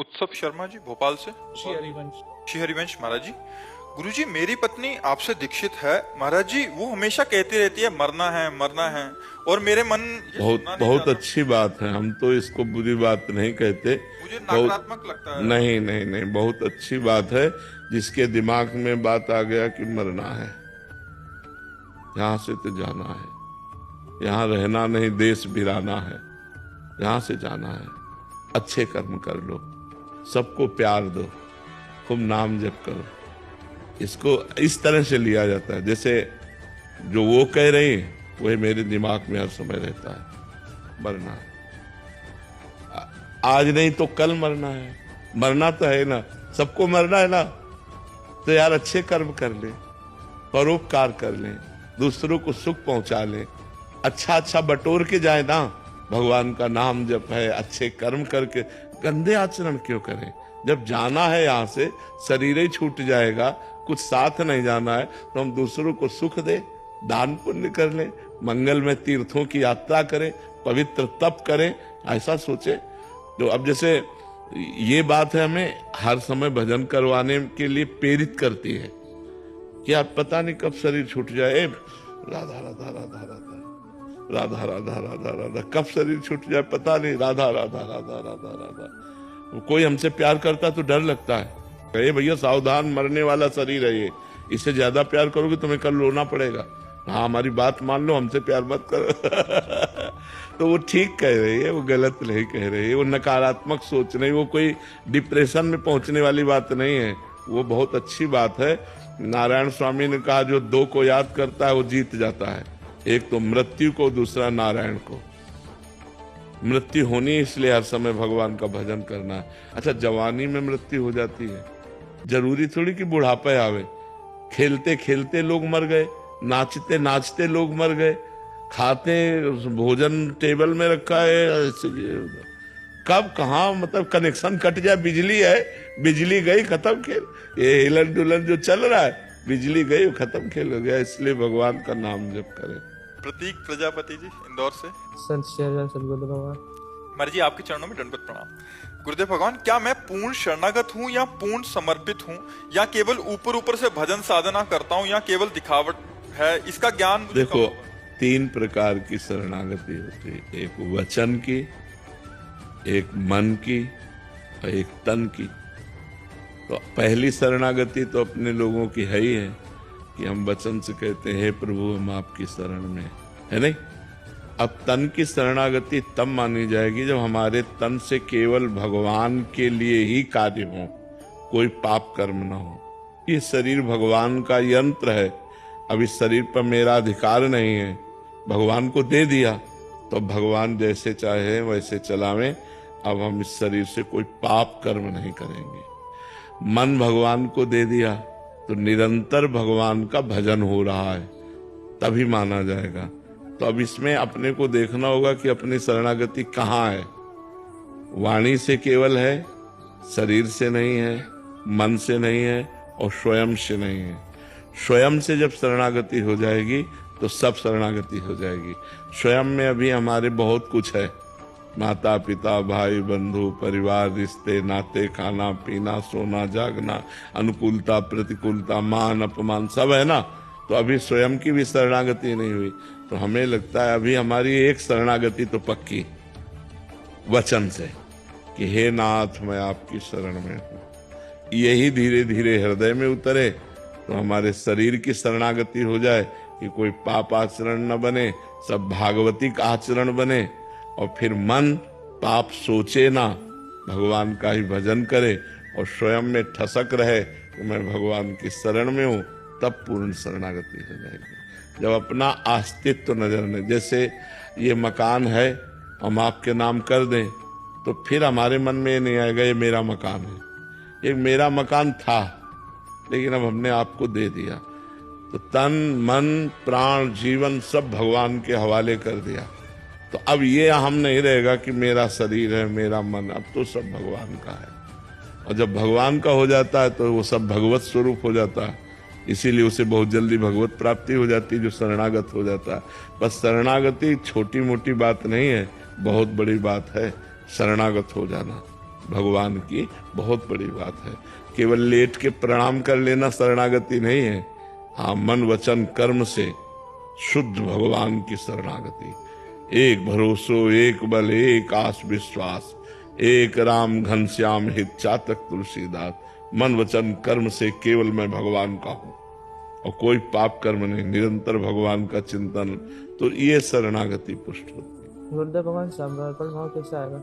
उत्सव शर्मा जी भोपाल से। श्री हरिवंश। श्री हरिवंश महाराज जी। गुरुजी, मेरी पत्नी आपसे दीक्षित है महाराज जी। वो हमेशा कहती रहती है मरना है, और मेरे मन ये बहुत सुनना नहीं बहुत चाहता। अच्छी बात है। हम तो इसको बुरी बात नहीं कहते। मुझे बहुत नकारात्मक लगता है। नहीं नहीं नहीं, बहुत अच्छी बात है। जिसके दिमाग में बात आ गया कि मरना है, यहाँ से तो जाना है, यहाँ रहना नहीं, देश बिराना है, यहाँ से जाना है। अच्छे कर्म कर लो, सबको प्यार दो, खूब नाम जप करो। इसको इस तरह से लिया जाता है जैसे जो वो कह रही है वही मेरे दिमाग में हर समय रहता है। मरना है, आज नहीं तो कल मरना है। मरना तो है ना, सबको मरना है ना। तो यार अच्छे कर्म कर ले, परोपकार कर ले, दूसरों को सुख पहुंचा ले, अच्छा अच्छा बटोर के जाए ना। भगवान का नाम जप है, अच्छे कर्म करके गंदे आचरण क्यों करें। जब जाना है यहाँ से, शरीर ही छूट जाएगा, कुछ साथ नहीं जाना है, तो हम दूसरों को सुख दे, दान पुण्य कर लें, मंगल में तीर्थों की यात्रा करें, पवित्र तप करें, ऐसा सोचे। तो अब जैसे ये बात है, हमें हर समय भजन करवाने के लिए प्रेरित करती है कि आप पता नहीं कब शरीर छूट जाए। राधा राधा राधा राधा राधा राधा राधा राधा, कब शरीर छूट जाए पता नहीं। राधा राधा राधा राधा राधा। कोई हमसे प्यार करता तो डर लगता है, कहे भैया सावधान, मरने वाला शरीर है ये, इससे ज्यादा प्यार करोगे तुम्हें कल रोना पड़ेगा। हाँ, हमारी बात मान लो, हमसे प्यार मत करो। तो वो ठीक कह रही है, वो गलत नहीं कह रही है, वो नकारात्मक सोच नहीं, वो कोई डिप्रेशन में पहुंचने वाली बात नहीं है, वो बहुत अच्छी बात है। नारायण स्वामी ने कहा जो दो को याद करता है वो जीत जाता है, एक तो मृत्यु को, दूसरा नारायण को। मृत्यु होनी इसलिए हर समय भगवान का भजन करना है। अच्छा, जवानी में मृत्यु हो जाती है, जरूरी थोड़ी कि बुढ़ापे आवे। खेलते खेलते लोग मर गए, नाचते नाचते लोग मर गए, खाते भोजन टेबल में रखा है, कब कहाँ मतलब कनेक्शन कट जाए। बिजली है, बिजली गई, खत्म खेल। ये हिलन डुलन जो चल रहा है, बिजली गई, खत्म खेल हो गया। इसलिए भगवान का नाम जप करें। प्रतीक प्रजापति जी इंदौर से। संत शेरचंद सदगुरुदेव भगवान। महाराज जी, आपके चरणों में दंडवत प्रणाम। गुरुदेव भगवान, क्या मैं पूर्ण शरणागत हूँ या पूर्ण समर्पित हूँ, या केवल ऊपर ऊपर से भजन साधना करता हूँ, या केवल दिखावट है? इसका ज्ञान मुझे देखो, तीन प्रकार की शरणागति होती है, एक वचन की, एक मन की और एक तन की। तो पहली शरणागति तो अपने लोगों की है ही है कि हम वचन से कहते हैं हे प्रभु हम आपकी शरण में, है नहीं। अब तन की शरणागति तब मानी जाएगी जब हमारे तन से केवल भगवान के लिए ही कार्य हो, कोई पाप कर्म ना हो। ये शरीर भगवान का यंत्र है, अब इस शरीर पर मेरा अधिकार नहीं है, भगवान को दे दिया तो भगवान जैसे चाहे वैसे चलावें। अब हम इस शरीर से कोई पाप कर्म नहीं करेंगे। मन भगवान को दे दिया तो निरंतर भगवान का भजन हो रहा है, तभी माना जाएगा। तो अब इसमें अपने को देखना होगा कि अपनी शरणागति कहाँ है। वाणी से केवल है, शरीर से नहीं है, मन से नहीं है और स्वयं से नहीं है। स्वयं से जब शरणागति हो जाएगी तो सब शरणागति हो जाएगी। स्वयं में अभी हमारे बहुत कुछ है, माता पिता भाई बंधु परिवार रिश्ते नाते खाना पीना सोना जागना अनुकूलता प्रतिकूलता मान अपमान सब है ना। तो अभी स्वयं की भी शरणागति नहीं हुई। तो हमें लगता है अभी हमारी एक शरणागति तो पक्की वचन से कि हे नाथ मैं आपकी शरण में हूँ। यही धीरे धीरे हृदय में उतरे तो हमारे शरीर की शरणागति हो जाए कि कोई पाप आचरण न बने, सब भागवतिक आचरण बने। और फिर मन पाप सोचे ना, भगवान का ही भजन करे और स्वयं में ठसक रहे कि मैं भगवान की शरण में हूँ, तब पूर्ण शरणागति हो जाएगी। जब अपना अस्तित्व नजर में, जैसे ये मकान है हम आपके नाम कर दें तो फिर हमारे मन में ये नहीं आएगा ये मेरा मकान है। ये मेरा मकान था लेकिन अब हमने आपको दे दिया, तो तन मन प्राण जीवन सब भगवान के हवाले कर दिया। तो अब ये हम नहीं रहेगा कि मेरा शरीर है मेरा मन, अब तो सब भगवान का है। और जब भगवान का हो जाता है तो वो सब भगवत स्वरूप हो जाता है। इसीलिए उसे बहुत जल्दी भगवत प्राप्ति हो जाती है जो शरणागत हो जाता है। बस शरणागति छोटी मोटी बात नहीं है, बहुत बड़ी बात है शरणागत हो जाना। भगवान की बहुत बड़ी बात है। केवल लेट के प्रणाम कर लेना शरणागति नहीं है। हाँ, मन वचन कर्म से शुद्ध भगवान की शरणागति। एक भरोसो एक बल एक आस विश्वास, एक राम घनश्याम हित चातक तुलसीदास। मन वचन कर्म से केवल मैं भगवान का हूं और कोई पाप कर्म नहीं, निरंतर भगवान का चिंतन, तो ये शरणागति पुष्ट होती है। गुरुदेव भगवान समर्पण भाव कैसे आएगा?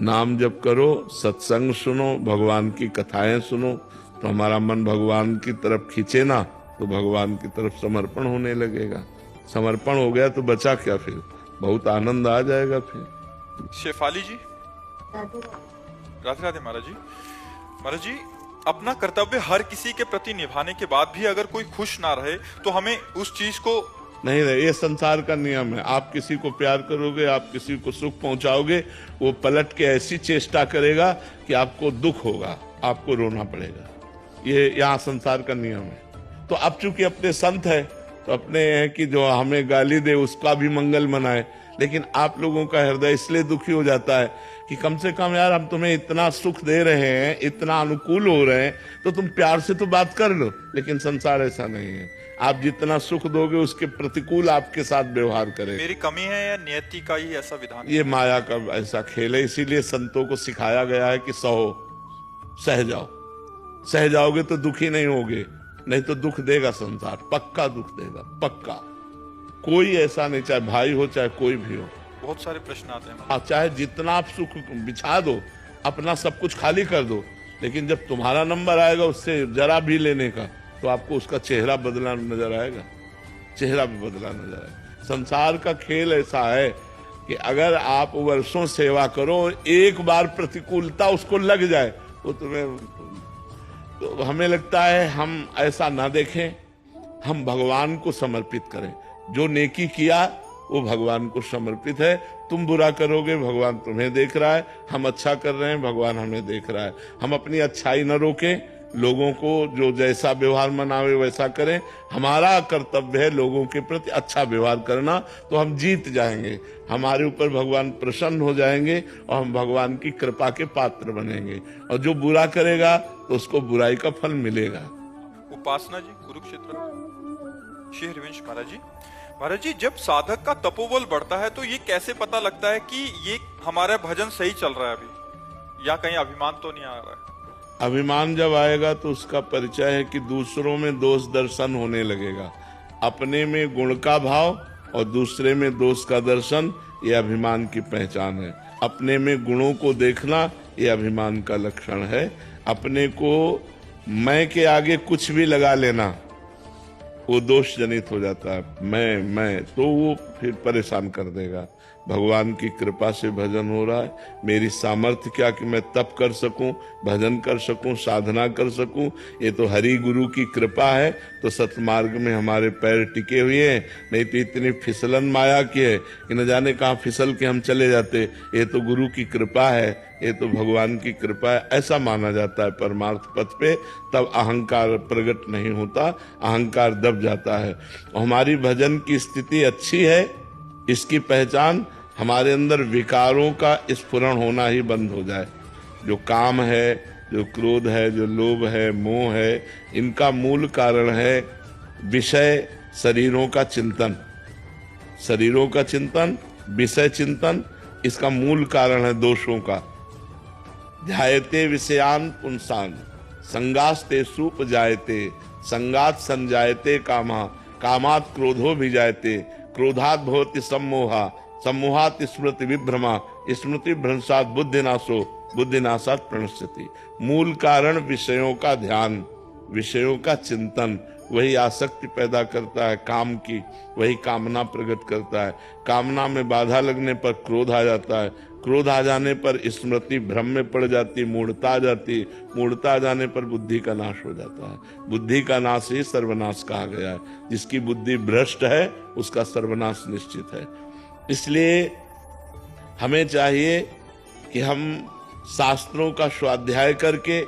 नाम जप करो, सत्संग सुनो, भगवान की कथाएं सुनो, तो हमारा मन भगवान की तरफ खींचे ना, तो भगवान की तरफ समर्पण होने लगेगा। समर्पण हो गया तो बचा क्या फिर? बहुत आनंद आ जाएगा फिर। शेफाली जी, राधे राधे महाराज जी। महाराज जी, अपना कर्तव्य हर किसी के प्रति निभाने के बाद भी अगर कोई खुश ना रहे तो हमें उस चीज को नहीं रहे, ये संसार का नियम है। आप किसी को प्यार करोगे, आप किसी को सुख पहुंचाओगे, वो पलट के ऐसी चेष्टा करेगा कि आपको दुख होगा, आपको रोना पड़ेगा। ये यहाँ संसार का नियम है। तो अब चूंकि अपने संत है तो अपने हैं कि जो हमें गाली दे उसका भी मंगल मनाए, लेकिन आप लोगों का हृदय इसलिए दुखी हो जाता है कि कम से कम यार हम तुम्हें इतना सुख दे रहे हैं, इतना अनुकूल हो रहे हैं, तो तुम प्यार से तो बात कर लो। लेकिन संसार ऐसा नहीं है। आप जितना सुख दोगे उसके प्रतिकूल आपके साथ व्यवहार करेगा। मेरी कमी है या नियति का ही ऐसा विधान? ये माया का ऐसा खेल है। इसीलिए संतों को सिखाया गया है कि सहो, सह जाओ। सह जाओगे तो दुखी नहीं होगे, नहीं तो दुख देगा संसार, पक्का दुख देगा, पक्का। कोई ऐसा नहीं, चाहे भाई हो चाहे कोई भी हो। बहुत सारे प्रश्न आते हैं। आप चाहे जितना आप सुख बिछा दो, अपना सब कुछ खाली कर दो, लेकिन जब तुम्हारा नंबर आएगा उससे जरा भी लेने का, तो आपको उसका चेहरा बदला नजर आएगा, चेहरा भी बदला नजर आएगा। संसार का खेल ऐसा है कि अगर आप वर्षों सेवा करो, एक बार प्रतिकूलता उसको लग जाए वो तुम्हें, तो हमें लगता है हम ऐसा ना देखें, हम भगवान को समर्पित करें। जो नेकी किया वो भगवान को समर्पित है। तुम बुरा करोगे, भगवान तुम्हें देख रहा है। हम अच्छा कर रहे हैं, भगवान हमें देख रहा है। हम अपनी अच्छाई न रोकें, लोगों को जो जैसा व्यवहार मनावे वैसा करें। हमारा कर्तव्य है लोगों के प्रति अच्छा व्यवहार करना, तो हम जीत जाएंगे। हमारे ऊपर भगवान प्रसन्न हो जाएंगे और हम भगवान की कृपा के पात्र बनेंगे। और जो बुरा करेगा तो उसको बुराई का फल मिलेगा। उपासना जी, कुरुक्षेत्र। श्री हरिवंश महाराज जी, महाराज जी, जब साधक का तपोबल बढ़ता है तो ये कैसे पता लगता है कि ये हमारा भजन सही चल रहा है अभी, या कहीं अभिमान तो नहीं आ रहा है? अभिमान जब आएगा तो उसका परिचय है कि दूसरों में दोष दर्शन होने लगेगा। अपने में गुण का भाव और दूसरे में दोष का दर्शन, ये अभिमान की पहचान है। अपने में गुणों को देखना, ये अभिमान का लक्षण है। अपने को मैं के आगे कुछ भी लगा लेना, वो दोष जनित हो जाता है। मैं तो वो फिर परेशान कर देगा। भगवान की कृपा से भजन हो रहा है। मेरी सामर्थ्य क्या कि मैं तप कर सकूं, भजन कर सकूं, साधना कर सकूं, ये तो हरि गुरु की कृपा है। तो सतमार्ग में हमारे पैर टिके हुए हैं, नहीं तो इतनी फिसलन माया की है कि न जाने कहाँ फिसल के हम चले जाते। ये तो गुरु की कृपा है, ये तो भगवान की कृपा है, ऐसा माना जाता है परमार्थ पथ पे। तब अहंकार प्रकट नहीं होता, अहंकार दब जाता है। हमारी भजन की स्थिति अच्छी है, इसकी पहचान हमारे अंदर विकारों का स्फुरण होना ही बंद हो जाए। जो काम है, जो क्रोध है, जो लोभ है, मोह है, इनका मूल कारण है विषय शरीरों का चिंतन। शरीरों का चिंतन, विषय चिंतन, इसका मूल कारण है दोषों का। ध्यायते विषयान पुंसान संगास्ते सूप जायते, संगात संजायते कामा, कामात क्रोधो भी जायते, क्रोधात भवति सम्मोहा, सम्मोहात स्मृति विभ्रमा, स्मृति भ्रंशात बुद्धिनाशो, बुद्धिनाशात प्रणश्यति। मूल कारण विषयों का ध्यान, विषयों का चिंतन, वही आसक्ति पैदा करता है काम की, वही कामना प्रकट करता है। कामना में बाधा लगने पर क्रोध आ जाता है, क्रोध आ जाने पर स्मृति भ्रम में पड़ जाती, मूढ़ता आ जाती, मूढ़ता आ जाने पर बुद्धि का नाश हो जाता है। बुद्धि का नाश ही सर्वनाश कहा गया है। जिसकी बुद्धि भ्रष्ट है उसका सर्वनाश निश्चित है। इसलिए हमें चाहिए कि हम शास्त्रों का स्वाध्याय करके,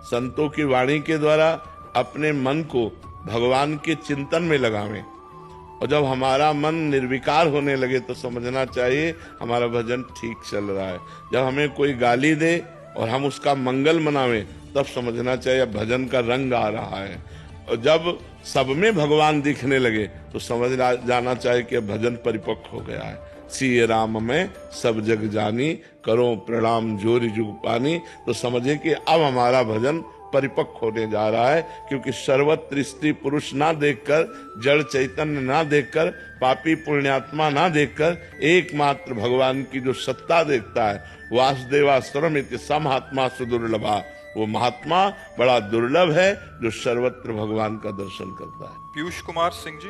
संतों की वाणी के द्वारा अपने मन को भगवान के चिंतन में लगावें। और जब हमारा मन निर्विकार होने लगे तो समझना चाहिए हमारा भजन ठीक चल रहा है। जब हमें कोई गाली दे और हम उसका मंगल मनावें, तब समझना चाहिए भजन का रंग आ रहा है। और जब सब में भगवान दिखने लगे तो समझ जाना चाहिए कि भजन परिपक्व हो गया है। सिय राम में सब जग जानी, करो प्रणाम जोरी जुग पानी। तो समझे कि अब हमारा भजन परिपक्व होने जा रहा है, क्योंकि सर्वत्र स्त्री पुरुष ना देखकर, जड़ चैतन्य ना देखकर, पापी पुण्यात्मा ना देखकर एकमात्र भगवान की जो सत्ता देखता है, वासुदेवासुरम इति समहात्मा सुदुर्लभा, वो महात्मा बड़ा दुर्लभ है जो सर्वत्र भगवान का दर्शन करता है। पीयूष कुमार सिंह जी।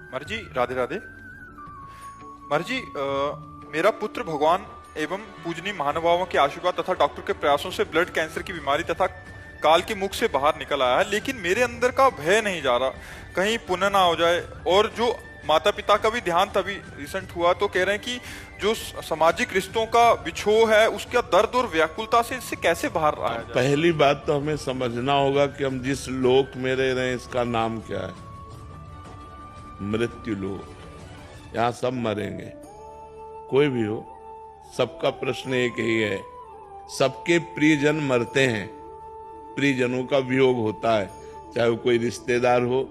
महाराज जी राधे राधे। महाराज जी मेरा पुत्र भगवान एवं पूजनीय महानुभावों के आशीर्वाद तथा डॉक्टर के प्रयासों से ब्लड कैंसर की बीमारी तथा काल के मुख से बाहर निकल आया है, लेकिन मेरे अंदर का भय नहीं जा रहा, कहीं पुण्य ना हो जाए। और जो माता पिता का भी ध्यान तभी रिसेंट हुआ तो कह रहे हैं कि जो सामाजिक रिश्तों का बिछोह है उसका दर्द और व्याकुलता से इससे कैसे बाहर आया जाए। पहली बात तो हमें समझना होगा कि हम जिस लोक में रह रहे हैं इसका नाम क्या है? मृत्यु लोक। यहाँ सब मरेंगे, कोई भी हो, सबका प्रश्न एक ही है। सबके प्रियजन मरते हैं, प्रियजनों का वियोग होता है, चाहे वो कोई रिश्तेदार हो,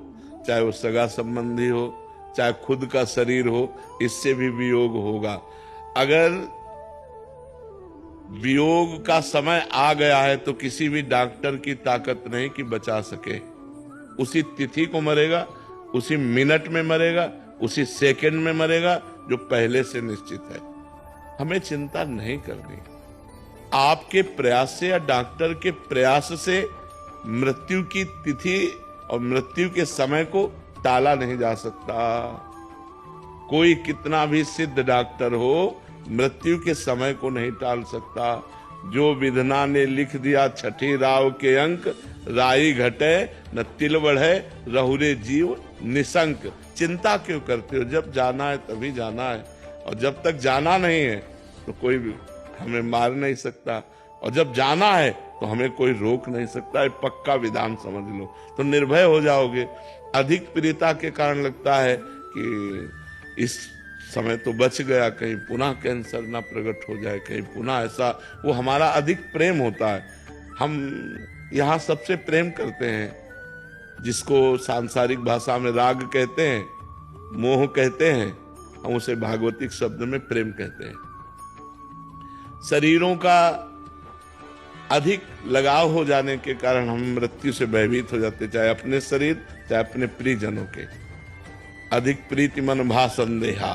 चाहे वो सगा संबंधी हो, चाहे खुद का शरीर हो, इससे भी वियोग होगा। अगर वियोग का समय आ गया है तो किसी भी डॉक्टर की ताकत नहीं कि बचा सके। उसी तिथि को मरेगा, उसी मिनट में मरेगा, उसी सेकंड में मरेगा जो पहले से निश्चित है। हमें चिंता नहीं करनी। आपके प्रयास से या डॉक्टर के प्रयास से मृत्यु की तिथि और मृत्यु के समय को टाला नहीं जा सकता। कोई कितना भी सिद्ध डॉक्टर हो, मृत्यु के समय को नहीं टाल सकता। जो विधना ने लिख दिया छठी राव के अंक, राई घटे न तिल बढ़े, रहुरे जीव निशंक। चिंता क्यों करते हो? जब जाना है तभी जाना है, और जब तक जाना नहीं है तो कोई भी हमें मार नहीं सकता, और जब जाना है तो हमें कोई रोक नहीं सकता। ये पक्का विधान समझ लो, तो निर्भय हो जाओगे। अधिक प्रियता के कारण लगता है कि इस समय तो बच गया, कहीं पुनः कैंसर ना प्रकट हो जाए, कहीं पुनः ऐसा, वो हमारा अधिक प्रेम होता है। हम यहाँ सबसे प्रेम करते हैं, जिसको सांसारिक भाषा में राग कहते हैं, मोह कहते हैं, हम उसे भागवतिक शब्द में प्रेम कहते हैं। शरीरों का अधिक लगाव हो जाने के कारण हम मृत्यु से भयभीत हो जाते, चाहे अपने शरीर चाहे अपने प्रियजनों के। अधिक प्रीति मन भा संदेहा,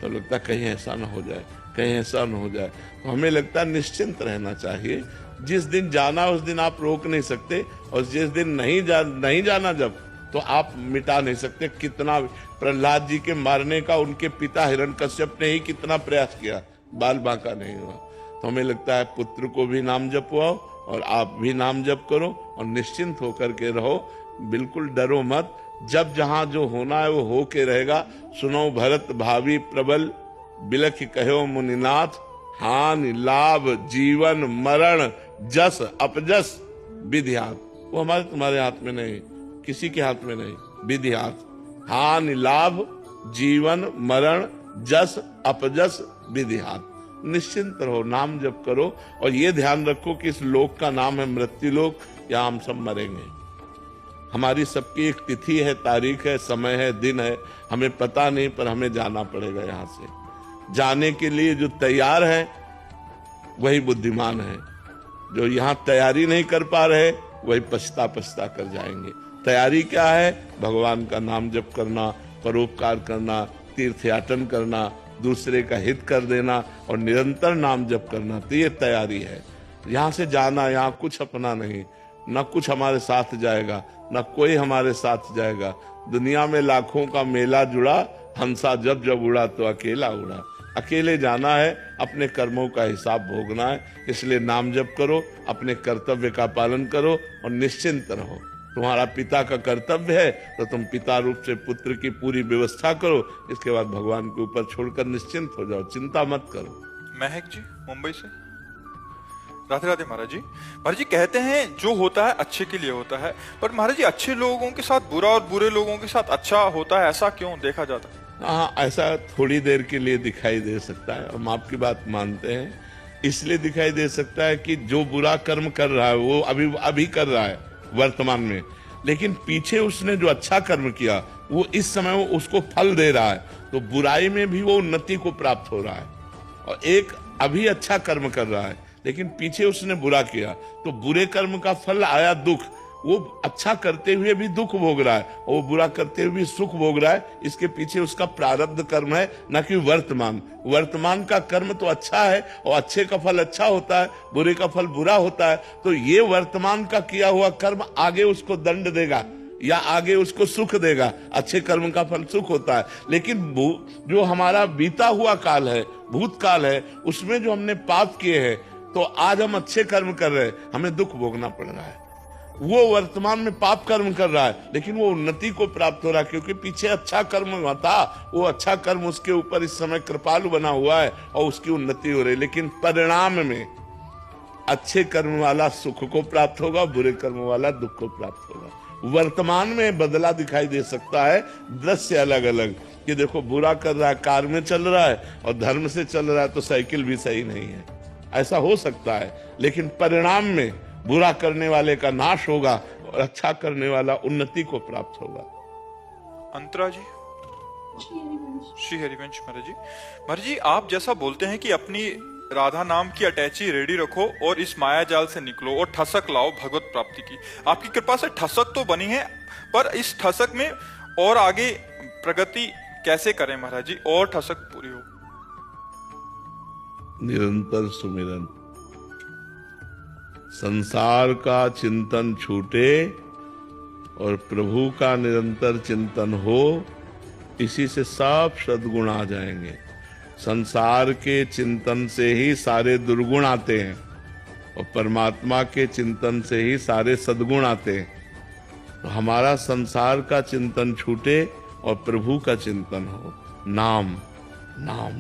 तो लगता कहीं ऐसा ना हो जाए, कहीं ऐसा ना हो जाए। तो हमें लगता है निश्चिंत रहना चाहिए। जिस दिन जाना उस दिन आप रोक नहीं सकते, और जिस दिन नहीं जाना जब, तो आप मिटा नहीं सकते। कितना प्रहलाद जी के मारने का उनके पिता हिरण्यकश्यप ने ही कितना प्रयास किया, बाल बांका नहीं हुआ। तो हमें लगता है पुत्र को भी नाम जपवाओ और आप भी नाम जप करो और निश्चिंत होकर के रहो। बिल्कुल डरो मत, जब जहां जो होना है वो हो के रहेगा। सुनो भरत भावी प्रबल, बिलख कहो मुनिनाथ, हानि लाभ जीवन मरण जस अपजस विधि हाथ। वो हमारे तुम्हारे हाथ में नहीं, किसी के हाथ में नहीं, विधि हाथ। हानि लाभ जीवन मरण जस अपजस विधि हाथ। निश्चिंत रहो, नाम जप करो, और ये ध्यान रखो कि इस लोक का नाम है मृत्यु लोक, या हम सब मरेंगे। हमारी सबकी एक तिथि है, तारीख है, समय है, दिन है, हमें पता नहीं, पर हमें जाना पड़ेगा। यहाँ से जाने के लिए जो तैयार है वही बुद्धिमान है, जो यहाँ तैयारी नहीं कर पा रहे वही पछता कर जाएंगे। तैयारी क्या है? भगवान का नाम जप करना, परोपकार करना, तीर्थयाटन करना, दूसरे का हित कर देना और निरंतर नाम जप करना, तो ये तैयारी है। यहाँ से जाना, यहाँ कुछ अपना नहीं, न कुछ हमारे साथ जाएगा, न कोई हमारे साथ जाएगा। दुनिया में लाखों का मेला जुड़ा, हंसा जब जब उड़ा तो अकेला उड़ा। अकेले जाना है, अपने कर्मों का हिसाब भोगना है। इसलिए नाम जप करो, अपने कर्तव्य का पालन करो और निश्चिंत रहो। तुम्हारा पिता का कर्तव्य है तो तुम पिता रूप से पुत्र की पूरी व्यवस्था करो, इसके बाद भगवान के ऊपर छोड़कर निश्चिंत हो जाओ, चिंता मत करो। महक जी मुंबई से। राधे राधे महाराज जी। महाराज जी कहते हैं जो होता है अच्छे के लिए होता है, पर महाराज जी अच्छे लोगों के साथ बुरा और बुरे लोगों के साथ अच्छा होता है, ऐसा क्यों देखा जाता है? हाँ, ऐसा थोड़ी देर के लिए दिखाई दे सकता है, हम आपकी बात मानते हैं, इसलिए दिखाई दे सकता है कि जो बुरा कर्म कर रहा है वो अभी अभी कर रहा है वर्तमान में, लेकिन पीछे उसने जो अच्छा कर्म किया वो इस समय वो उसको फल दे रहा है। तो बुराई में भी वो उन्नति को प्राप्त हो रहा है। और एक अभी अच्छा कर्म कर रहा है लेकिन पीछे उसने बुरा किया, तो बुरे कर्म का फल आया दुख। वो अच्छा करते हुए भी दुख भोग रहा है और वो बुरा करते हुए भी सुख भोग रहा है। इसके पीछे उसका प्रारब्ध कर्म है, न कि वर्तमान का कर्म तो अच्छा है और अच्छे का फल अच्छा होता है, बुरे का फल बुरा होता है। तो ये वर्तमान का किया हुआ कर्म आगे उसको दंड देगा या आगे उसको सुख देगा। अच्छे कर्म का फल सुख होता है, लेकिन जो हमारा बीता हुआ काल है, भूतकाल है, उसमें जो हमने पाप किए हैं, तो आज हम अच्छे कर्म कर रहे हैं, हमें दुख भोगना पड़ रहा है। वो वर्तमान में पाप कर्म कर रहा है लेकिन वो उन्नति को प्राप्त हो रहा है, क्योंकि पीछे अच्छा कर्म था। वो अच्छा कर्म उसके ऊपर इस समय कृपालु बना हुआ है और उसकी उन्नति हो रही है। लेकिन परिणाम में अच्छे कर्म वाला सुख को प्राप्त होगा, बुरे कर्म वाला दुख को प्राप्त होगा। वर्तमान में बदला दिखाई दे सकता है, दृश्य अलग अलग, कि देखो बुरा कर रहा है, कार में चल रहा है, और धर्म से चल रहा है तो साइकिल भी सही नहीं है। ऐसा हो सकता है, लेकिन परिणाम में बुरा करने वाले का नाश होगा और अच्छा करने वाला उन्नति को प्राप्त होगा। अंतरा जी, श्री हरिवंश महाराज जी, आप जैसा बोलते हैं कि अपनी राधा नाम की अटैची रेडी रखो और इस माया जाल से निकलो और ठसक लाओ भगवत प्राप्ति की। आपकी कृपा से ठसक तो बनी है, पर इस ठसक में और आगे प्रगति कैसे करें महाराज जी, और ठसक पूरी हो? निरंतर सुमिरन, संसार का चिंतन छूटे और प्रभु का निरंतर चिंतन हो, इसी से सब सद्गुण आ जाएंगे। संसार के चिंतन से ही सारे दुर्गुण आते हैं और परमात्मा के चिंतन से ही सारे सद्गुण आते हैं। तो हमारा संसार का चिंतन छूटे और प्रभु का चिंतन हो। नाम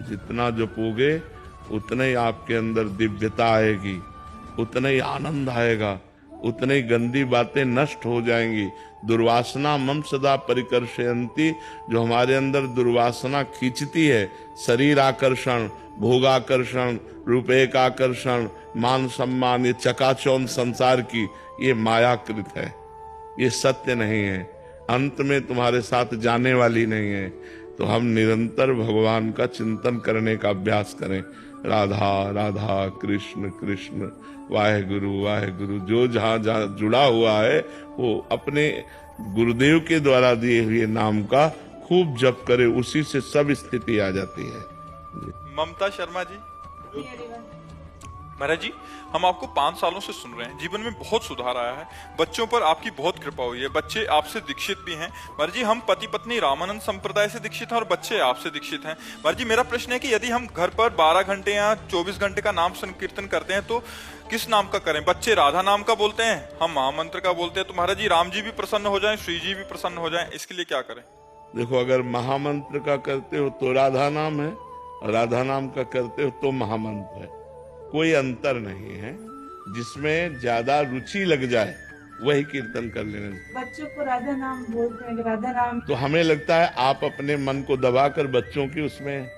जितना जपोगे उतना ही आपके अंदर दिव्यता आएगी, उतना ही आनंद आएगा, उतने ही गंदी बातें नष्ट हो जाएंगी। दुर्वासना मम सदा परिकर्षयन्ति, जो हमारे अंदर दुर्वासना खींचती है, शरीर आकर्षण, भोगाकर्षण, रूपेक आकर्षण, मान सम्मान, ये चकाचौंध संसार की, ये मायाकृत है, ये सत्य नहीं है, अंत में तुम्हारे साथ जाने वाली नहीं है। तो हम निरंतर भगवान का चिंतन करने का अभ्यास करें। राधा राधा, कृष्ण कृष्ण, वाहेगुरु वाहेगुरु। जो जहां जहां जुड़ा हुआ है वो अपने गुरुदेव के द्वारा दिए हुए नाम का खूब जप करे, उसी से सब स्थिति आ जाती है। ममता शर्मा जी, महाराज जी, हम आपको 5 सालों से सुन रहे हैं, जीवन में बहुत सुधार आया है, बच्चों पर आपकी बहुत कृपा हुई है, बच्चे आपसे दीक्षित भी हैं। महाराज जी, हम पति पत्नी रामानंद संप्रदाय से दीक्षित हैं और बच्चे आपसे दीक्षित हैं। महाराज जी, मेरा प्रश्न है कि यदि हम घर पर 12 घंटे या 24 घंटे का नाम संकीर्तन करते हैं तो किस नाम का करें? बच्चे राधा नाम का बोलते हैं, हम महामंत्र का बोलते हैं, तो महाराज जी राम जी भी प्रसन्न हो जाएं, श्री जी भी प्रसन्न हो जाएं, इसके लिए क्या करें? देखो, अगर महामंत्र का करते हो तो राधा नाम है, और राधा नाम का करते हो तो महामंत्र है। कोई अंतर नहीं है, जिसमें ज्यादा रुचि लग जाए वही कीर्तन कर लेना। बच्चों को राधा नाम बोलते हैं, राधा नाम। तो हमें लगता है आप अपने मन को दबाकर बच्चों की उसमें,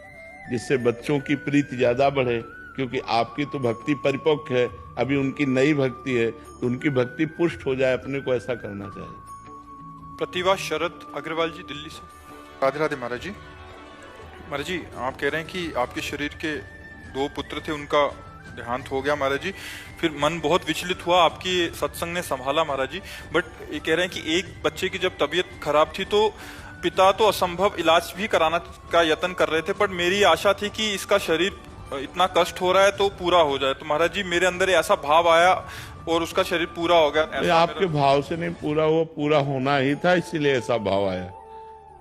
जिससे बच्चों की प्रीति ज्यादा बढ़े, क्योंकि आपकी तो भक्ति परिपक्व है, अभी उनकी नई भक्ति है, तो उनकी भक्ति पुष्ट हो जाए, अपने को ऐसा करना चाहिए। प्रतिभा शरद अग्रवाल जी, दिल्ली से। राधे राधे महाराज जी। महाराज जी, आप कह रहे हैं कि आपके शरीर के 2 पुत्र थे, उनका देहांत हो गया महाराज जी, फिर मन बहुत विचलित हुआ, आपकी सत्संग ने संभाला महाराज जी। बट ये कह रहे हैं कि एक बच्चे की जब तबीयत खराब थी तो पिता तो असंभव इलाज भी कराना का यत्न कर रहे थे, पर मेरी आशा थी कि इसका शरीर इतना कष्ट हो रहा है तो पूरा हो जाए। तो महाराज जी, मेरे अंदर ऐसा भाव आया और उसका शरीर पूरा हो गया। आपके भाव से नहीं पूरा हुआ, पूरा होना ही था, इसीलिए ऐसा भाव आया।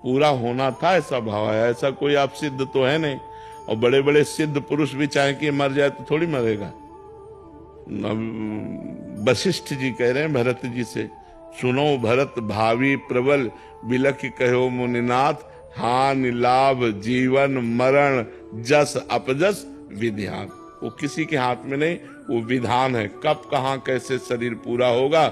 पूरा होना था, ऐसा भाव आया। ऐसा कोई आप सिद्ध तो है नहीं, और बड़े बड़े सिद्ध पुरुष भी चाहे कि मर जाए तो थोड़ी मरेगा। वशिष्ठ जी कह रहे हैं भरत जी से, सुनो भरत भावी प्रबल, बिलख कहो मुनिनाथ, हानि लाभ जीवन मरण जस अपजस विधान। वो किसी के हाथ में नहीं, वो विधान है, कब कहाँ कैसे शरीर पूरा होगा।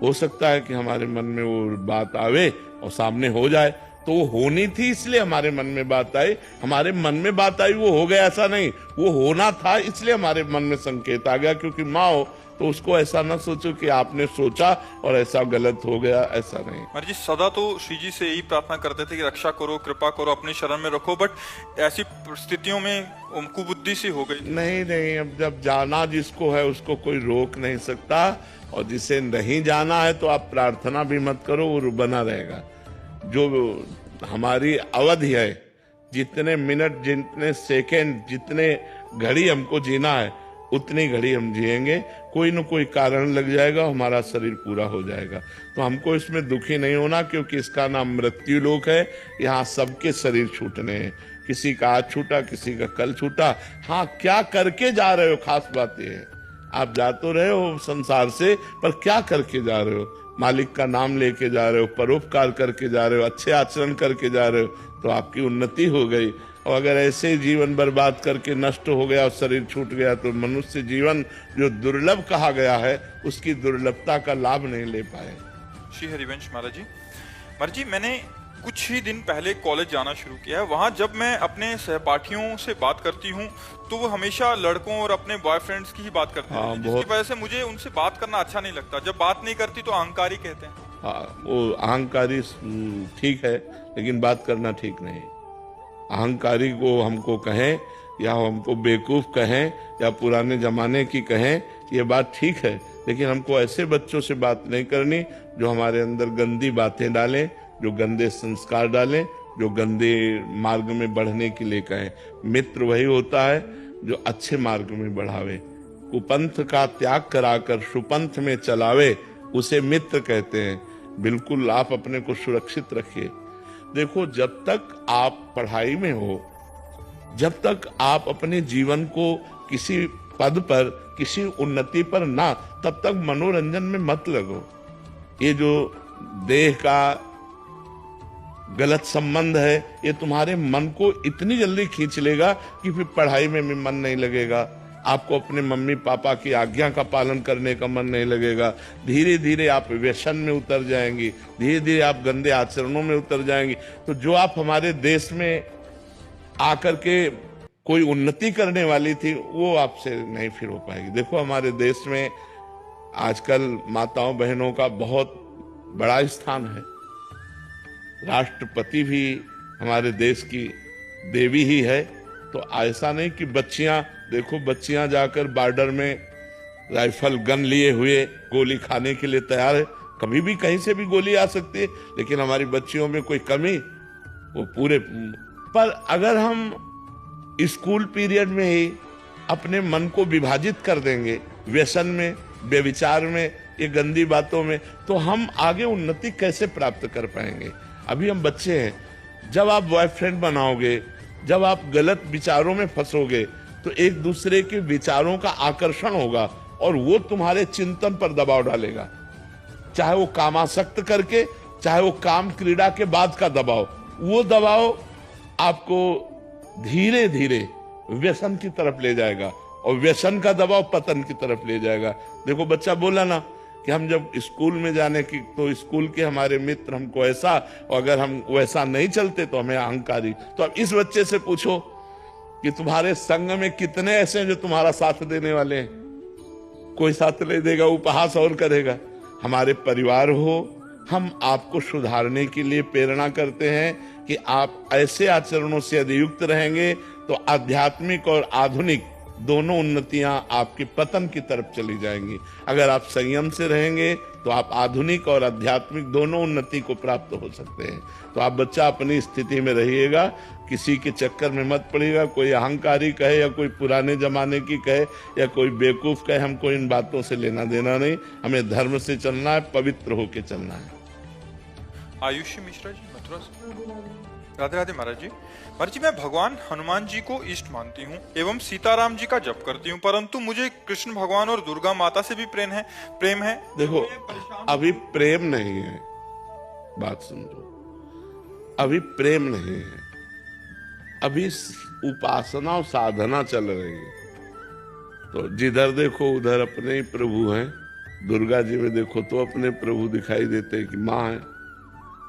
हो सकता है कि हमारे मन में वो बात आवे और सामने हो जाए, तो वो होनी थी इसलिए हमारे मन में बात आई, हमारे मन में बात आई वो हो गया ऐसा नहीं, वो होना था इसलिए हमारे मन में संकेत आ गया। क्योंकि माँ हो तो उसको ऐसा ना सोचो कि आपने सोचा और ऐसा गलत हो गया, ऐसा नहीं। महाराज जी सदा तो श्री जी से यही प्रार्थना करते थे कि रक्षा करो, कृपा करो, अपनी शरण में रखो, बट ऐसी परिस्थितियों में कुबुद्धि सी हो गई। नहीं नहीं, अब जब जाना जिसको है उसको कोई रोक नहीं सकता, और जिसे नहीं जाना है तो आप प्रार्थना भी मत करो, वो बना रहेगा। जो हमारी अवधि है, जितने मिनट, जितने सेकंड, जितने घड़ी हमको जीना है उतनी घड़ी हम जिएंगे। कोई न कोई कारण लग जाएगा, हमारा शरीर पूरा हो जाएगा। तो हमको इसमें दुखी नहीं होना, क्योंकि इसका नाम मृत्यु लोक है। यहाँ सबके शरीर छूटने हैं, किसी का आज छूटा, किसी का कल छूटा। हाँ, क्या करके जा रहे हो, खास बात यह है। आप जा तो रहे हो संसार से, पर क्या करके जा रहे हो? मालिक का नाम लेके जा रहे हो, परोपकार करके जा रहे हो, अच्छे आचरण करके जा रहे हो, तो आपकी उन्नति हो गई। और अगर ऐसे ही जीवन बर्बाद करके नष्ट हो गया और शरीर छूट गया, तो मनुष्य जीवन जो दुर्लभ कहा गया है उसकी दुर्लभता का लाभ नहीं ले पाए। श्री हरिवंश महाराज जी, महाराज जी मैंने कुछ ही दिन पहले कॉलेज जाना शुरू किया है। वहाँ जब मैं अपने सहपाठियों से बात करती हूँ तो वो हमेशा लड़कों और अपने बॉयफ्रेंड्स की ही बात करते हैं, जिसकी वजह से मुझे उनसे बात करना अच्छा नहीं लगता। जब बात नहीं करती तो अहंकारी कहते हैं। हाँ, वो अहंकारी ठीक है, लेकिन बात करना ठीक नहीं। अहंकारी को हमको कहें या हमको बेवकूफ कहें या पुराने जमाने की कहें, ये बात ठीक है, लेकिन हमको ऐसे बच्चों से बात नहीं करनी जो हमारे अंदर गंदी बातें डालें, जो गंदे संस्कार डालें, जो गंदे मार्ग में बढ़ने के लिए कहें। मित्र वही होता है जो अच्छे मार्ग में बढ़ावे, कुपंथ का त्याग कराकर सुपंथ में चलावे, उसे मित्र कहते हैं। बिल्कुल आप अपने को सुरक्षित रखिए। देखो, जब तक आप पढ़ाई में हो, जब तक आप अपने जीवन को किसी पद पर, किसी उन्नति पर ना, तब तक मनोरंजन में मत लगो। ये जो देह का गलत संबंध है, ये तुम्हारे मन को इतनी जल्दी खींच लेगा कि फिर पढ़ाई में भी मन नहीं लगेगा, आपको अपने मम्मी पापा की आज्ञा का पालन करने का मन नहीं लगेगा। धीरे धीरे आप व्यसन में उतर जाएंगी, धीरे धीरे आप गंदे आचरणों में उतर जाएंगी। तो जो आप हमारे देश में आकर के कोई उन्नति करने वाली थी, वो आपसे नहीं फिर हो पाएगी। देखो, हमारे देश में आजकल माताओं बहनों का बहुत बड़ा स्थान है। राष्ट्रपति भी हमारे देश की देवी ही है। तो ऐसा नहीं कि बच्चियां, देखो बच्चियां जाकर बॉर्डर में राइफल गन लिए हुए गोली खाने के लिए तैयार है। कभी भी कहीं से भी गोली आ सकती है, लेकिन हमारी बच्चियों में कोई कमी, वो पूरे। पर अगर हम स्कूल पीरियड में ही अपने मन को विभाजित कर देंगे व्यसन में, व्यभिचार में, ये गंदी बातों में, तो हम आगे उन्नति कैसे प्राप्त कर पाएंगे? अभी हम बच्चे हैं। जब आप बॉयफ्रेंड बनाओगे, जब आप गलत विचारों में फंसोगे, तो एक दूसरे के विचारों का आकर्षण होगा और वो तुम्हारे चिंतन पर दबाव डालेगा, चाहे वो कामासक्त करके, चाहे वो काम क्रीड़ा के बाद का दबाव। वो दबाव आपको धीरे धीरे व्यसन की तरफ ले जाएगा, और व्यसन का दबाव पतन की तरफ ले जाएगा। देखो, बच्चा बोला ना कि हम जब स्कूल में जाने की, तो स्कूल के हमारे मित्र हमको ऐसा, और अगर हम वैसा नहीं चलते तो हमें अहंकारी। तो अब इस बच्चे से पूछो कि तुम्हारे संग में कितने ऐसे हैं जो तुम्हारा साथ देने वाले हैं? कोई साथ नहीं देगा, उपहास और करेगा। हमारे परिवार हो, हम आपको सुधारने के लिए प्रेरणा करते हैं कि आप ऐसे आचरणों से यदि युक्त रहेंगे तो आध्यात्मिक और आधुनिक दोनों उन्नतियां आपके पतन की तरफ चली जाएंगी। अगर आप संयम से रहेंगे तो आप आधुनिक और आध्यात्मिक दोनों उन्नति को प्राप्त हो सकते हैं। तो आप बच्चा अपनी स्थिति में रहिएगा, किसी के चक्कर में मत पड़िएगा। कोई अहंकारी कहे या कोई पुराने जमाने की कहे या कोई बेवकूफ कहे, हमको इन बातों से लेना देना नहीं। हमें धर्म से चलना है, पवित्र होकर चलना है। आयुषी मिश्रा जी, मथुरा से। राधे राधे महाराज जी। महाराज जी, मैं भगवान हनुमान जी को इष्ट मानती हूँ एवं सीताराम जी का जप करती हूँ, परंतु मुझे कृष्ण भगवान और दुर्गा माता से भी प्रेम है। देखो, अभी प्रेम नहीं है, बात समझो, अभी प्रेम नहीं है, अभी उपासना और साधना चल रही है। तो जिधर देखो उधर अपने ही प्रभु हैं। दुर्गा जी में देखो तो अपने प्रभु दिखाई देते हैं कि माँ है,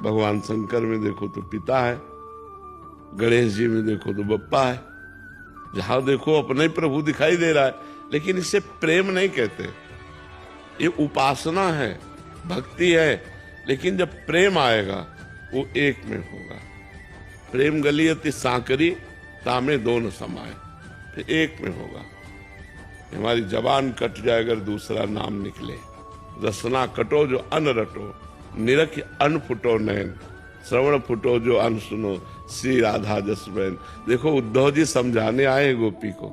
भगवान शंकर में देखो तो पिता है, गणेश जी में देखो तो बप्पा है, जहां देखो अपना ही प्रभु दिखाई दे रहा है। लेकिन इसे प्रेम नहीं कहते, ये उपासना है, भक्ति है। लेकिन जब प्रेम आएगा वो एक में होगा। प्रेम गलियति सांकरी तामे दोनों समाए, फिर एक में होगा। हमारी जबान कट जाए अगर दूसरा नाम निकले, रसना कटो जो अन रटो, निरख अन फुटो नैन, श्रवण फुटो जो अन सुनो, श्री राधा जसबैन। देखो उद्धव जी समझाने आए गोपी को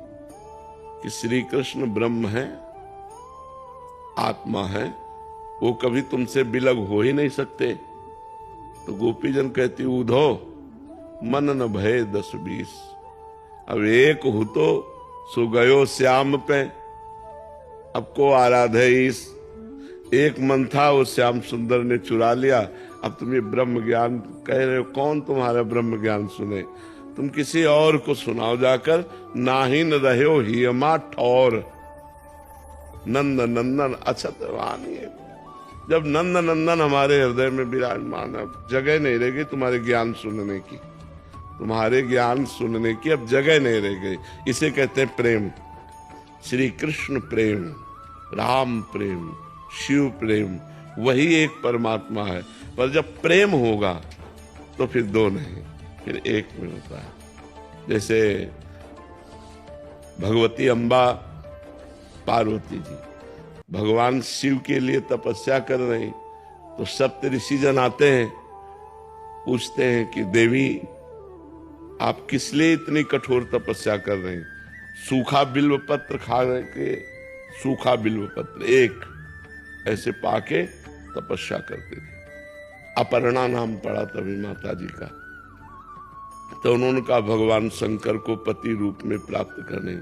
कि श्री कृष्ण ब्रह्म है, आत्मा है, वो कभी तुमसे बिलग हो ही नहीं सकते। तो गोपी जन कहती उद्धव मन न भय 10-20, अब एक हो तो सो गयो श्याम पे, अब को आराधे ईस। एक मन था वो श्याम सुंदर ने चुरा लिया, अब तुम ये ब्रह्म ज्ञान कह रहे हो, कौन तुम्हारा ब्रह्म ज्ञान सुने? तुम किसी और को सुनाओ जाकर। नाही न रहे हो हियमा ठौर, नंद नंदन अछत वाणी। जब नंद नंदन हमारे हृदय में विराजमान, अब जगह नहीं रह गई तुम्हारे ज्ञान सुनने की, तुम्हारे ज्ञान सुनने की अब जगह नहीं रह गई। इसे कहते हैं प्रेम। श्री कृष्ण प्रेम, राम प्रेम, शिव प्रेम, वही एक परमात्मा है। पर जब प्रेम होगा तो फिर दो नहीं, फिर एक में होता है। जैसे भगवती अम्बा पार्वती जी भगवान शिव के लिए तपस्या कर रही, तो सप्त ऋषिजन आते हैं, पूछते हैं कि देवी आप किस लिए इतनी कठोर तपस्या कर रही? सूखा बिल्व पत्र खा के, सूखा बिल्व पत्र एक ऐसे पाके तपस्या करते थे। अपर्णा नाम पड़ा तभी माता जी का। तो उन्होंने कहा भगवान शंकर को पति रूप में प्राप्त करने,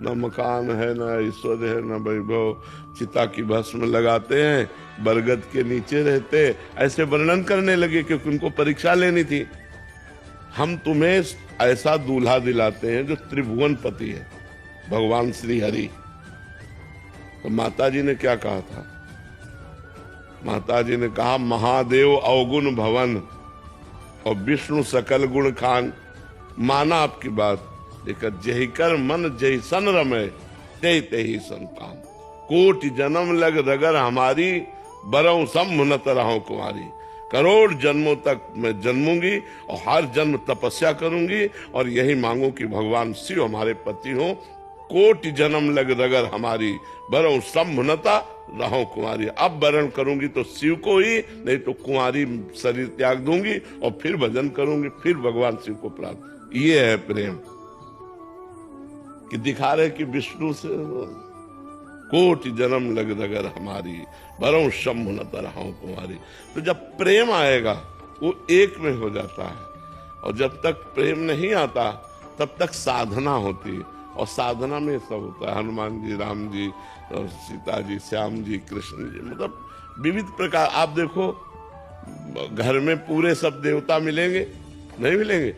न मकान है, न ऐश्वर्य है, न वैभव, चिता की भस्म लगाते हैं, बरगद के नीचे रहते, ऐसे वर्णन करने लगे क्योंकि उनको परीक्षा लेनी थी। हम तुम्हें ऐसा दूल्हा दिलाते हैं जो त्रिभुवन पति है, भगवान श्री हरि। तो माता जी ने क्या कहा था? माता जी ने कहा महादेव अवगुण भवन और विष्णु सकल गुण खान। माना आपकी बात, लेकिन जही कर मन जही सन रमे, ते ही संतान। कोटि जन्म लग रगर हमारी, बरऊ सम्मुनत रहो कुमारी। करोड़ जन्मों तक मैं जन्मूंगी और हर जन्म तपस्या करूंगी और यही मांगू कि भगवान शिव हमारे पति हो। कोटि जन्म लग रगर हमारी, बरऊ सम्मुनता रहो कुमारी। अब वरण करूंगी तो शिव को ही, नहीं तो कुंवारी शरीर त्याग दूंगी और फिर भजन करूंगी, फिर भगवान शिव को प्राप्त। ये है प्रेम कि दिखा रहे कि विष्णु से कोटि जन्म लग रगर हमारी, बरऊ शंभु न तरह कुमारी। तो जब प्रेम आएगा वो एक में हो जाता है। और जब तक प्रेम नहीं आता तब तक साधना होती है, और साधना में सब होता है। हनुमान जी, राम जी, सीता जी, श्याम जी, कृष्ण जी, मतलब विविध प्रकार। आप देखो घर में पूरे सब देवता मिलेंगे नहीं मिलेंगे,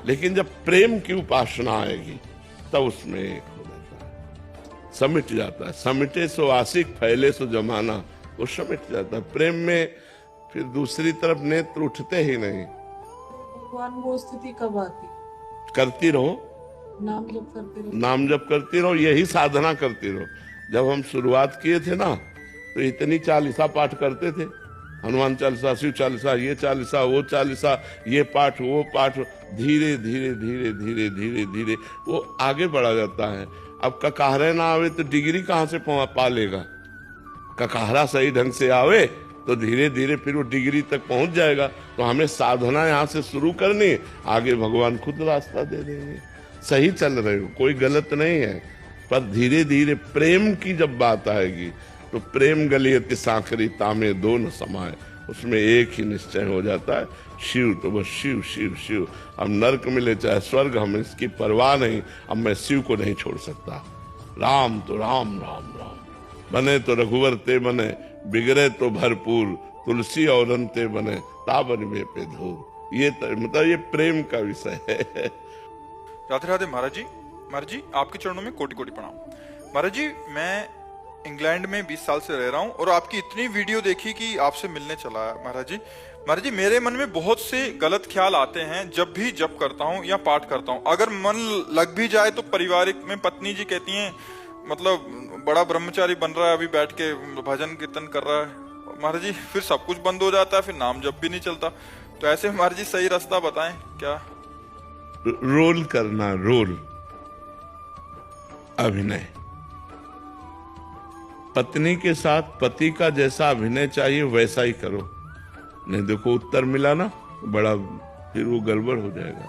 लेकिन जब प्रेम की उपासना आएगी तब उसमें एक हो जाता है, समिट जाता है। समिटे सो आशिक, फैले सो जमाना, वो समिट जाता है। प्रेम में फिर दूसरी तरफ नेत्र उठते ही नहीं। भगवान वो स्थिति कब आती? करती रहो, नाम जप करते रहो, नाम जप करती रहो, यही साधना करती रहो। जब हम शुरुआत किए थे ना, तो इतनी चालीसा पाठ करते थे, हनुमान चालीसा, शिव चालीसा, ये चालीसा, वो चालीसा, ये पाठ, वो पाठ। धीरे धीरे धीरे धीरे धीरे धीरे वो आगे बढ़ा जाता है। अब ककाहरे ना आवे तो डिग्री कहाँ से पा लेगा? ककाहरा सही ढंग से आवे तो धीरे धीरे फिर वो डिग्री तक पहुंच जाएगा। तो हमें साधना यहाँ से शुरू करनी, आगे भगवान खुद रास्ता दे देंगे। सही चल रहे हो, कोई गलत नहीं है, पर धीरे धीरे प्रेम की जब बात आएगी तो प्रेम गलियति सांकरी तामे दो न समाए, उसमें एक ही निश्चय हो जाता है, शिव तो बस शिव शिव शिव। अब नरक मिले चाहे स्वर्ग, हमें इसकी परवाह नहीं, अब मैं शिव को नहीं छोड़ सकता। राम तो राम राम राम, बने तो रघुवर ते बने, बिगड़े तो भरपूर, तुलसी और अंते बने, ताबन में पे धूर। ये मतलब ये प्रेम का विषय है। राधे राधे महाराज जी। महाराज जी आपके चरणों में कोटि कोटि प्रणाम। महाराज जी मैं इंग्लैंड में 20 साल से रह रहा हूँ और आपकी इतनी वीडियो देखी कि आपसे मिलने चला है महाराज जी। महाराज जी, मेरे मन में बहुत से गलत ख्याल आते हैं जब भी जप करता हूँ या पाठ करता हूँ। अगर मन लग भी जाए तो पारिवारिक में पत्नी जी कहती हैं मतलब बड़ा ब्रह्मचारी बन रहा है, अभी बैठ के भजन कीर्तन कर रहा है। महाराज जी फिर सब कुछ बंद हो जाता है, फिर नाम जप भी नहीं चलता। तो ऐसे महाराज जी सही रास्ता बताएं क्या? रोल करना, रोल अभिनय। पत्नी के साथ पति का जैसा अभिनय चाहिए वैसा ही करो, नहीं देखो उत्तर मिला ना बड़ा, फिर वो गड़बड़ हो जाएगा।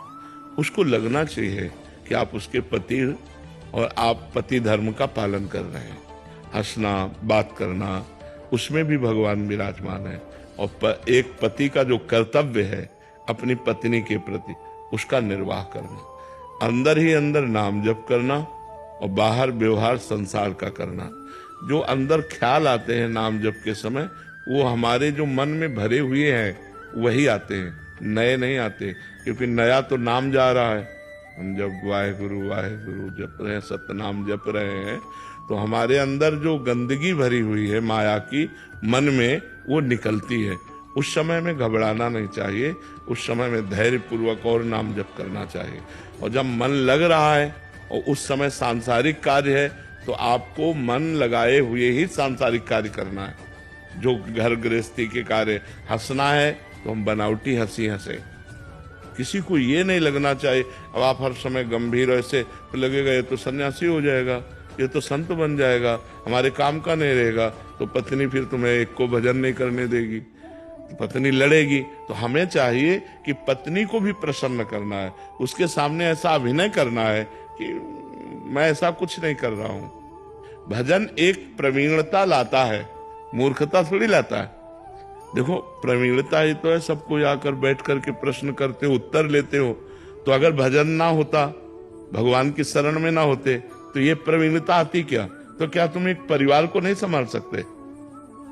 उसको लगना चाहिए कि आप उसके पति और आप पति धर्म का पालन कर रहे हैं। हंसना, बात करना, उसमें भी भगवान विराजमान है। और एक पति का जो कर्तव्य है अपनी पत्नी के प्रति, उसका निर्वाह करना, अंदर ही अंदर नाम जप करना और बाहर व्यवहार संसार का करना। जो अंदर ख्याल आते हैं नाम जप के समय, वो हमारे जो मन में भरे हुए हैं वही आते हैं, नए नहीं आते। क्योंकि नया तो नाम जा रहा है। हम जब वाहेगुरु वाहेगुरु जप रहे हैं, सतनाम जप रहे हैं, तो हमारे अंदर जो गंदगी भरी हुई है माया की मन में, वो निकलती है। उस समय में घबराना नहीं चाहिए, उस समय में धैर्य पूर्वक और नाम जप करना चाहिए। और जब मन लग रहा है और उस समय सांसारिक कार्य है, तो आपको मन लगाए हुए ही सांसारिक कार्य करना है। जो घर गृहस्थी के कार्य, हंसना है तो हम बनावटी हंसी हंसे। किसी को ये नहीं लगना चाहिए अब आप हर समय गंभीर ऐसे, तो लगेगा ये तो सन्यासी हो जाएगा, ये तो संत बन जाएगा, हमारे काम का नहीं रहेगा। तो पत्नी फिर तुम्हें एक को भजन नहीं करने देगी, पत्नी लड़ेगी। तो हमें चाहिए कि पत्नी को भी प्रसन्न करना है, उसके सामने ऐसा अभिनय करना है कि मैं ऐसा कुछ नहीं कर रहा हूं। भजन एक प्रवीणता लाता है, मूर्खता थोड़ी लाता है। देखो प्रवीणता ही तो है, सबको आकर बैठ करके प्रश्न करते हो, उत्तर लेते हो। तो अगर भजन ना होता, भगवान की शरण में ना होते, तो ये प्रवीणता आती क्या? तो क्या तुम एक परिवार को नहीं संभाल सकते?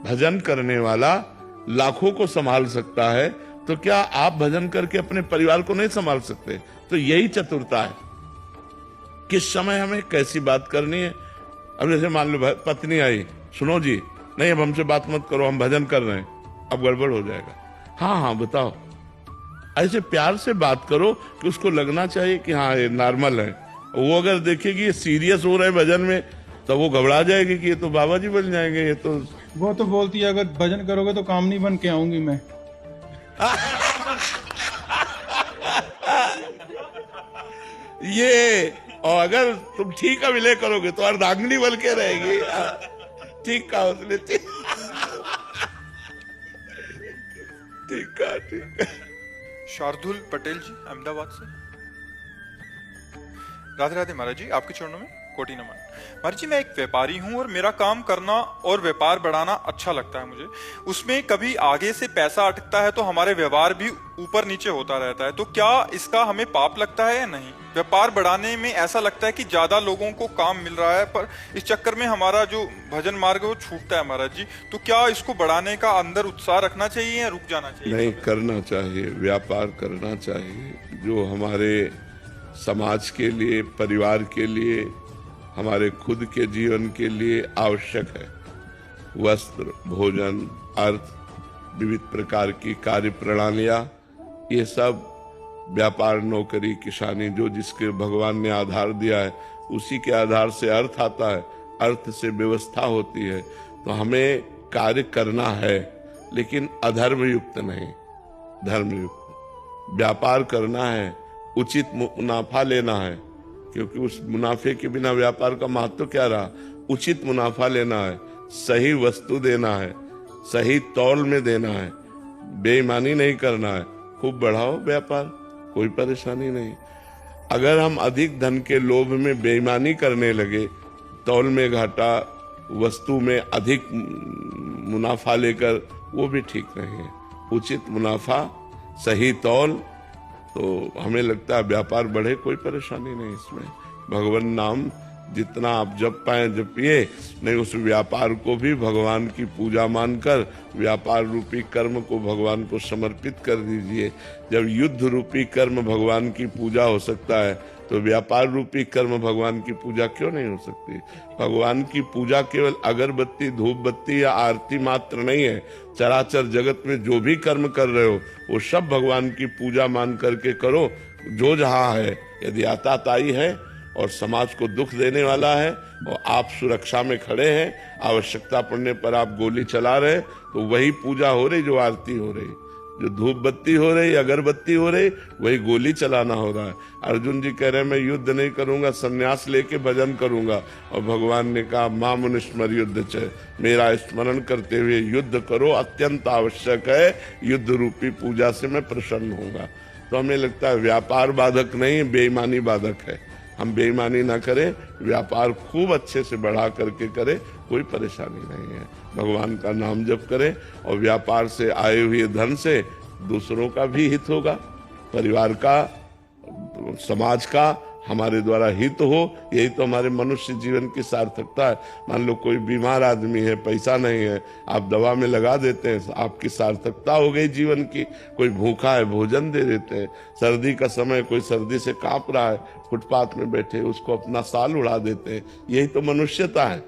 भजन करने वाला लाखों को संभाल सकता है, तो क्या आप भजन करके अपने परिवार को नहीं संभाल सकते? तो यही चतुरता है, किस समय हमें कैसी बात करनी है। अब जैसे मान लो पत्नी आई, सुनो जी, नहीं अब हमसे बात मत करो, हम भजन कर रहे हैं, अब गड़बड़ हो जाएगा। हाँ हाँ बताओ, ऐसे प्यार से बात करो कि उसको लगना चाहिए कि हाँ ये नॉर्मल है। वो अगर देखेगी ये सीरियस हो रहे हैं भजन में, तो वो घबरा जाएगी कि ये तो बाबा जी बन जाएंगे। ये तो वो तो बोलती है अगर भजन करोगे तो काम नहीं बन के आऊंगी मैं। ये, और अगर तुम ठीक अभिनय करोगे तो अर्धांगिनी बन के रहेगी। ठीक कहा उसने, ठीक कहा, ठीक। शार्दुल पटेल जी अहमदाबाद से। राधे राधे महाराज जी, आपके चरणों में कोटि नमन। महाराज जी, मैं एक व्यापारी हूँ और मेरा काम करना और व्यापार बढ़ाना अच्छा लगता है मुझे। उसमें कभी आगे से पैसा अटकता है तो हमारे व्यवहार भी ऊपर नीचे होता रहता है। तो क्या इसका हमें पाप लगता है या नहीं? व्यापार बढ़ाने में ऐसा लगता है कि ज्यादा लोगों को काम मिल रहा है, पर इस चक्कर में हमारा जो भजन मार्ग है वो छूटता है महाराज जी। तो क्या इसको बढ़ाने का अंदर उत्साह रखना चाहिए या रुक जाना चाहिए? नहीं, करना चाहिए, व्यापार करना चाहिए। जो हमारे समाज के लिए, परिवार के लिए, हमारे खुद के जीवन के लिए आवश्यक है। वस्त्र, भोजन, अर्थ, विविध प्रकार की कार्य प्रणालियां, ये सब व्यापार, नौकरी, किसानी, जो जिसके भगवान ने आधार दिया है, उसी के आधार से अर्थ आता है, अर्थ से व्यवस्था होती है। तो हमें कार्य करना है, लेकिन अधर्म युक्त नहीं, धर्मयुक्त। व्यापार करना है, उचित मुनाफा लेना है, क्योंकि उस मुनाफे के बिना व्यापार का महत्व क्या रहा। उचित मुनाफा लेना है, सही वस्तु देना है, सही तौल में देना है, बेईमानी नहीं करना है। खूब बढ़ाओ व्यापार, कोई परेशानी नहीं। अगर हम अधिक धन के लोभ में बेईमानी करने लगे, तौल में घाटा, वस्तु में अधिक मुनाफा लेकर, वो भी ठीक नहीं है। उचित मुनाफा, सही तौल, तो हमें लगता है व्यापार बढ़े, कोई परेशानी नहीं इसमें। भगवान नाम जितना आप जप पाए जपिए, नहीं उस व्यापार को भी भगवान की पूजा मानकर व्यापार रूपी कर्म को भगवान को समर्पित कर दीजिए। जब युद्ध रूपी कर्म भगवान की पूजा हो सकता है, तो व्यापार रूपी कर्म भगवान की पूजा क्यों नहीं हो सकती? भगवान की पूजा केवल अगरबत्ती, धूप बत्ती या आरती मात्र नहीं है। चराचर जगत में जो भी कर्म कर रहे हो वो सब भगवान की पूजा मान करके करो। जो जहाँ है, यदि आताताई है और समाज को दुख देने वाला है और आप सुरक्षा में खड़े हैं, आवश्यकता पड़ने पर आप गोली चला रहे, तो वही पूजा हो रही जो आरती हो रही, जो धूप बत्ती हो रही, अगरबत्ती हो रही, वही गोली चलाना हो रहा है। अर्जुन जी कह रहे हैं मैं युद्ध नहीं करूंगा, संन्यास लेके भजन करूंगा। और भगवान ने कहा मां मुनिस्मर युद्ध च, मेरा स्मरण करते हुए युद्ध करो, अत्यंत आवश्यक है, युद्ध रूपी पूजा से मैं प्रसन्न होऊंगा। तो हमें लगता है व्यापार बाधक नहीं, बेईमानी बाधक है। हम बेईमानी ना करें, व्यापार खूब अच्छे से बढ़ा करके करें, कोई परेशानी नहीं है। भगवान का नाम जप करें और व्यापार से आए हुए धन से दूसरों का भी हित होगा, परिवार का, समाज का, हमारे द्वारा हित हो। यही तो हमारे मनुष्य जीवन की सार्थकता है। मान लो कोई बीमार आदमी है, पैसा नहीं है, आप दवा में लगा देते हैं, आपकी सार्थकता हो गई जीवन की। कोई भूखा है, भोजन दे देते हैं। सर्दी का समय, कोई सर्दी से कांप रहा है, फुटपाथ में बैठे, उसको अपना साल उड़ा देते हैं। यही तो मनुष्यता है,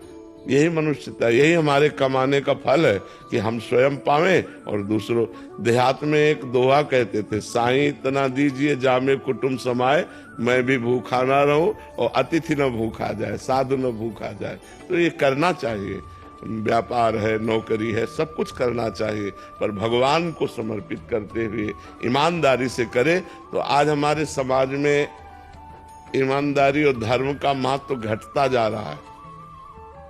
यही मनुष्यता, यही हमारे कमाने का फल है कि हम स्वयं पावें और दूसरों। देहात में एक दोहा कहते थे, साईं इतना दीजिए जामे कुटुंब समाए, मैं भी भूखा ना रहूं और अतिथि न भूखा जाए, साधु न भूखा जाए। तो ये करना चाहिए। व्यापार है, नौकरी है, सब कुछ करना चाहिए, पर भगवान को समर्पित करते हुए ईमानदारी से करें। तो आज हमारे समाज में ईमानदारी और धर्म का महत्व घटता जा रहा है।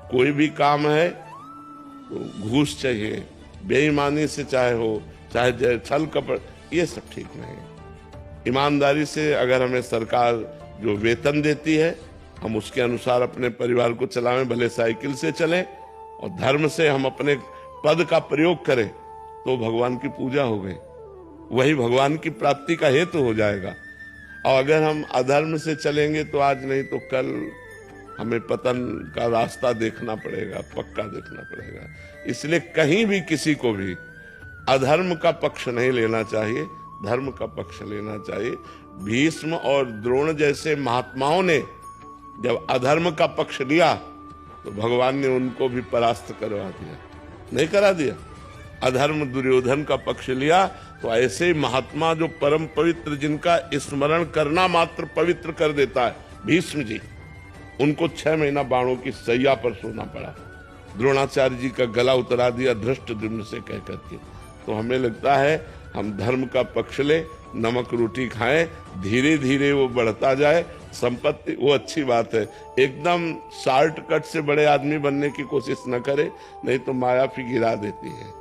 कोई भी काम है तो घूस चाहिए, बेईमानी से चाहे हो, चाहे छल कपट, ये सब ठीक नहीं है। ईमानदारी से अगर हमें सरकार जो वेतन देती है, हम उसके अनुसार अपने परिवार को चलाएं, भले साइकिल से चलें, और धर्म से हम अपने पद का प्रयोग करें, तो भगवान की पूजा हो गई, वही भगवान की प्राप्ति का हेतु हो जाएगा। और अगर हम अधर्म से चलेंगे तो आज नहीं तो कल हमें पतन का रास्ता देखना पड़ेगा, पक्का देखना पड़ेगा। इसलिए कहीं भी किसी को भी अधर्म का पक्ष नहीं लेना चाहिए, धर्म का पक्ष लेना चाहिए। भीष्म और द्रोण जैसे महात्माओं ने जब अधर्म का पक्ष लिया तो भगवान ने उनको भी परास्त करवा दिया, नहीं करा दिया। अधर्म दुर्योधन का पक्ष लिया तो ऐसे महात्मा जो परम पवित्र, जिनका स्मरण करना मात्र पवित्र कर देता है, भीष्म जी, उनको 6 महीना बाणों की सैया पर सोना पड़ा। द्रोणाचार्य जी का गला उतरा दिया धृष्टद्युम्न से कह करके। तो हमें लगता है हम धर्म का पक्ष ले, नमक रोटी खाएं, धीरे धीरे वो बढ़ता जाए। संपत्ति वो अच्छी बात है, एकदम शॉर्टकट से बड़े आदमी बनने की कोशिश न करे, नहीं तो माया फिर गिरा देती है।